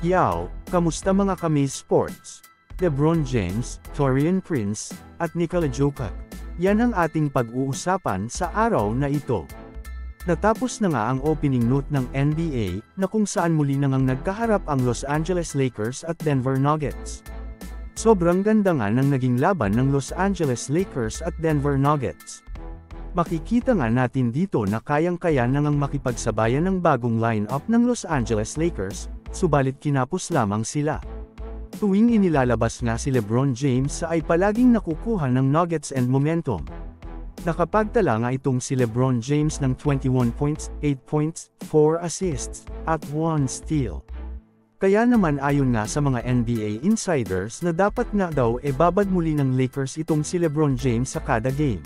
Yao, kamusta mga kami sports? LeBron James, Taurean Prince, at Nikola Jokic. Yan ang ating pag-uusapan sa araw na ito. Natapos na nga ang opening note ng NBA, na kung saan muli na ngang nagkaharap ang Los Angeles Lakers at Denver Nuggets. Sobrang ganda nga ng naging laban ng Los Angeles Lakers at Denver Nuggets. Makikita nga natin dito na kayang-kaya na ngang makipagsabayan ng bagong lineup ng Los Angeles Lakers, subalit kinapos lamang sila. Tuwing inilalabas nga si LeBron James ay palaging nakukuha ng Nuggets and momentum. Nakapagtala nga itong si LeBron James ng 21 points, 8 points, 4 assists, at 1 steal. Kaya naman ayon nga sa mga NBA insiders na dapat nga daw babad muli ng Lakers itong si LeBron James sa kada game.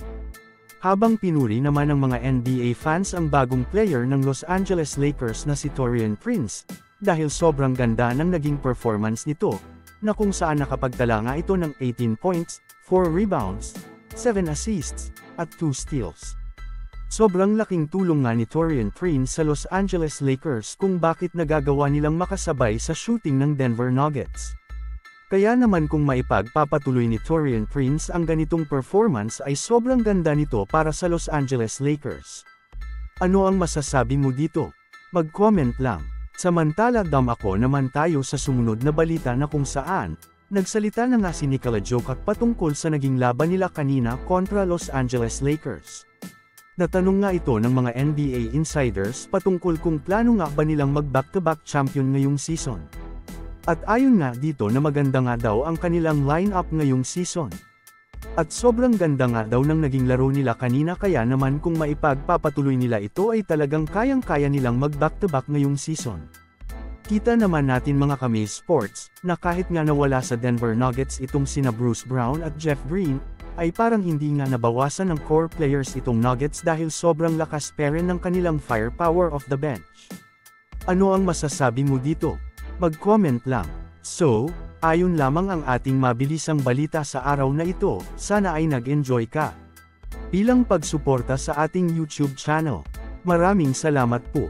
Habang pinuri naman ng mga NBA fans ang bagong player ng Los Angeles Lakers na si Taurean Prince, dahil sobrang ganda ng naging performance nito, na kung saan nakapagtala nga ito ng 18 points, 4 rebounds, 7 assists, at 2 steals. Sobrang laking tulong nga ni Taurean Prince sa Los Angeles Lakers kung bakit nagagawa nilang makasabay sa shooting ng Denver Nuggets. Kaya naman kung maipagpapatuloy ni Taurean Prince ang ganitong performance ay sobrang ganda nito para sa Los Angeles Lakers. Ano ang masasabi mo dito? Mag-comment lang. Samantala ako naman tayo sa sumunod na balita na kung saan, nagsalita na nga si Nikola Jokic patungkol sa naging laban nila kanina kontra Los Angeles Lakers. Natanong nga ito ng mga NBA insiders patungkol kung plano nga ba nilang mag-back-to-back champion ngayong season. At ayon nga dito na maganda nga daw ang kanilang lineup ngayong season. At sobrang ganda nga daw ng naging laro nila kanina kaya naman kung maipagpapatuloy nila ito ay talagang kayang-kaya nilang mag-back-to-back ngayong season. Kita naman natin mga kami sports, na kahit nga nawala sa Denver Nuggets itong sina Bruce Brown at Jeff Green, ay parang hindi nga nabawasan ng core players itong Nuggets dahil sobrang lakas pa rin ng kanilang firepower off the bench. Ano ang masasabi mo dito? Mag-comment lang. So, ayon lamang ang ating mabilisang balita sa araw na ito, sana ay nag-enjoy ka. Bilang pagsuporta sa ating YouTube channel. Maraming salamat po.